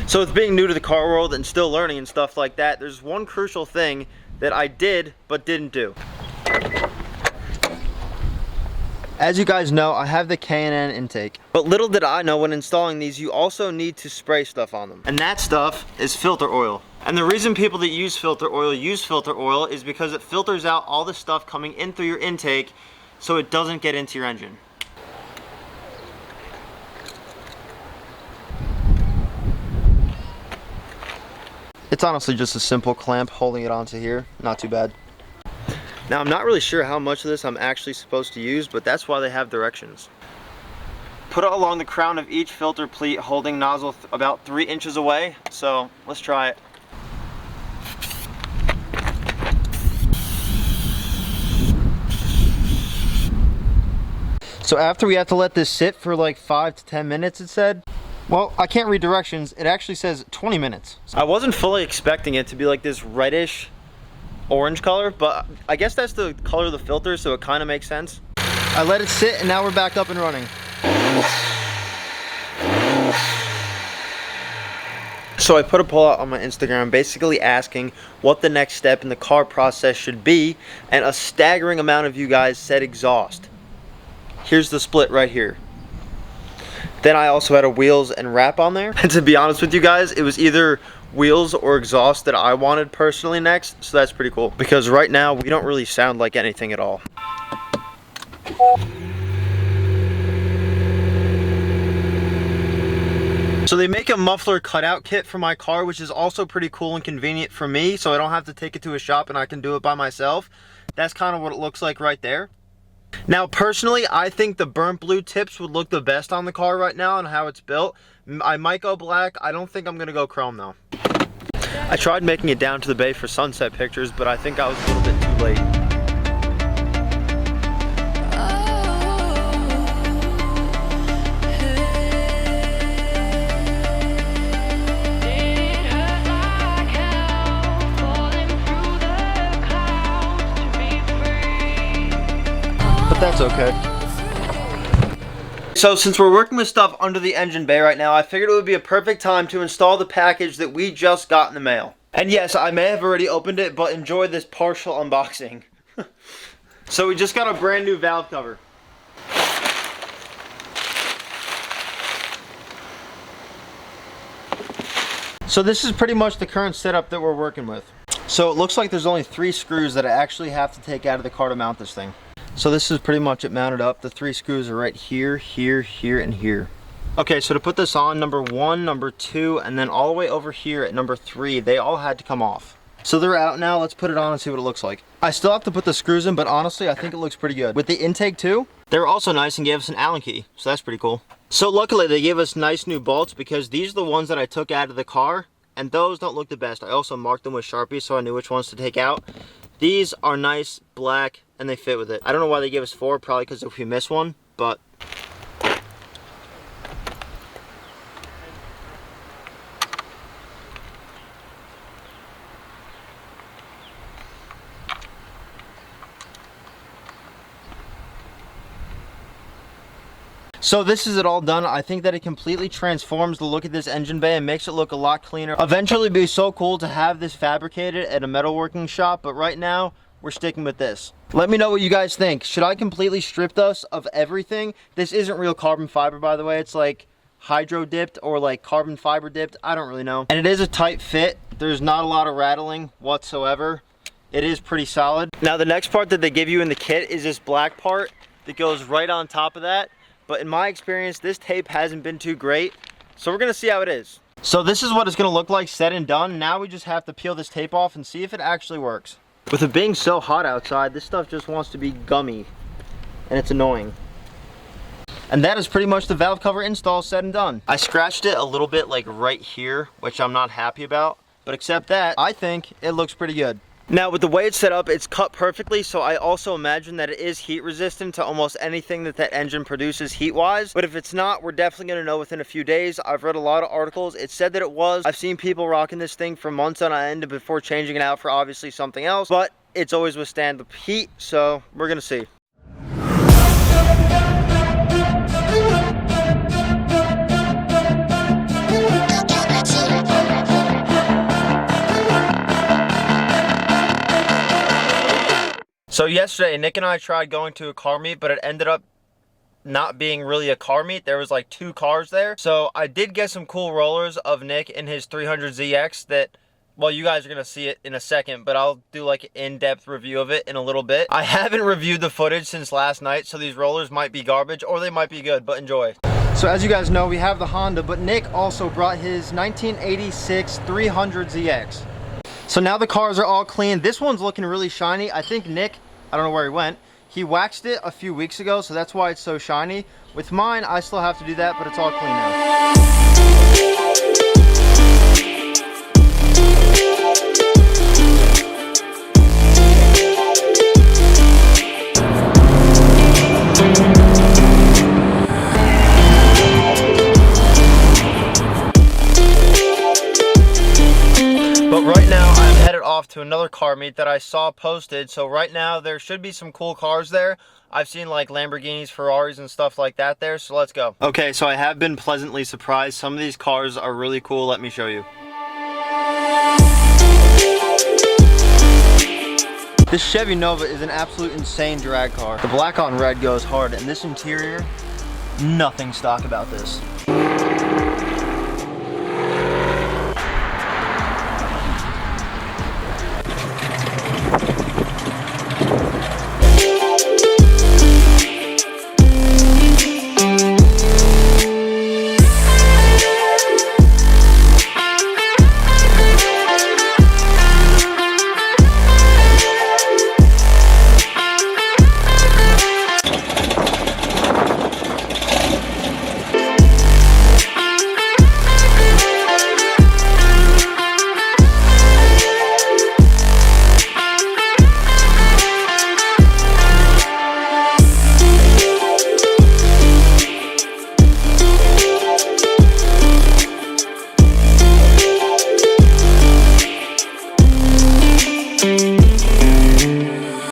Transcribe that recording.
So with being new to the car world and still learning and stuff like that, there's one crucial thing that I did but didn't do. As you guys know, I have the K&N intake. But little did I know, when installing these, you also need to spray stuff on them. And that stuff is filter oil. And the reason people that use filter oil is because it filters out all the stuff coming in through your intake so it doesn't get into your engine. It's honestly just a simple clamp holding it onto here, not too bad. Now, I'm not really sure how much of this I'm actually supposed to use, but that's why they have directions. Put it along the crown of each filter pleat, holding nozzle about 3 inches away. So let's try it. So after we have to let this sit for like 5 to 10 minutes, it said. Well, I can't read directions. It actually says 20 minutes. I wasn't fully expecting it to be like this reddish orange color, but I guess that's the color of the filter, so it kind of makes sense. I let it sit, and now we're back up and running. So I put a poll out on my Instagram basically asking what the next step in the car process should be, and a staggering amount of you guys said exhaust. Here's the split right here. Then I also had a wheels and wrap on there. And to be honest with you guys, it was either wheels or exhaust that I wanted personally next, so that's pretty cool. Because right now, we don't really sound like anything at all. So they make a muffler cutout kit for my car, which is also pretty cool and convenient for me, so I don't have to take it to a shop and I can do it by myself. That's kind of what it looks like right there. Now personally, I think the burnt blue tips would look the best on the car right now and how it's built. I might go black. I don't think I'm gonna go chrome though. I tried making it down to the bay for sunset pictures, but I think I was a little bit too late. But that's okay. So since we're working with stuff under the engine bay right now, I figured it would be a perfect time to install the package that we just got in the mail. And yes, I may have already opened it, but enjoy this partial unboxing. So we just got a brand new valve cover. So this is pretty much the current setup that we're working with. So it looks like there's only 3 screws that I actually have to take out of the car to mount this thing. So this is pretty much it mounted up. The 3 screws are right here, here, here, and here. Okay, so to put this on, number 1, number 2, and then all the way over here at number 3, they all had to come off. So they're out now. Let's put it on and see what it looks like. I still have to put the screws in, but honestly, I think it looks pretty good. With the intake too, they were also nice and gave us an Allen key, so that's pretty cool. So luckily, they gave us nice new bolts because these are the ones that I took out of the car, and those don't look the best. I also marked them with Sharpie so I knew which ones to take out. These are nice, black, and they fit with it. I don't know why they gave us 4, probably because if we miss one, but... So this is it all done. I think that it completely transforms the look of this engine bay and makes it look a lot cleaner. Eventually it'd be so cool to have this fabricated at a metalworking shop, but right now we're sticking with this. Let me know what you guys think. Should I completely strip this of everything? This isn't real carbon fiber, by the way. It's like hydro dipped or like carbon fiber dipped. I don't really know. And it is a tight fit. There's not a lot of rattling whatsoever. It is pretty solid. Now the next part that they give you in the kit is this black part that goes right on top of that. But in my experience, this tape hasn't been too great. So we're gonna see how it is. So this is what it's gonna look like said and done. Now we just have to peel this tape off and see if it actually works. With it being so hot outside, this stuff just wants to be gummy. And it's annoying. And that is pretty much the valve cover install said and done. I scratched it a little bit like right here, which I'm not happy about. But except that, I think it looks pretty good. Now with the way it's set up, it's cut perfectly, so I also imagine that it is heat resistant to almost anything that that engine produces heat wise. But if it's not, we're definitely gonna know within a few days. I've read a lot of articles. It said that it was. I've seen people rocking this thing for months on end before changing it out for obviously something else, but it's always withstand the heat, so we're gonna see. So yesterday, Nick and I tried going to a car meet, but it ended up not being really a car meet. There was like 2 cars there. So I did get some cool rollers of Nick in his 300ZX that, well, you guys are gonna see it in a second, but I'll do like an in-depth review of it in a little bit. I haven't reviewed the footage since last night, so these rollers might be garbage or they might be good, but enjoy. So as you guys know, we have the Honda, but Nick also brought his 1986 300ZX. So now the cars are all clean. This one's looking really shiny. I think Nick, I don't know where he went, he waxed it a few weeks ago, so that's why it's so shiny. With mine, I still have to do that, but it's all clean now. But right now I'm headed off to another car meet that I saw posted. So right now there should be some cool cars there. I've seen like Lamborghinis, Ferraris and stuff like that there, so let's go. Okay, so I have been pleasantly surprised. Some of these cars are really cool. Let me show you. This Chevy Nova is an absolute insane drag car. The black on red goes hard, and this interior, nothing stock about this.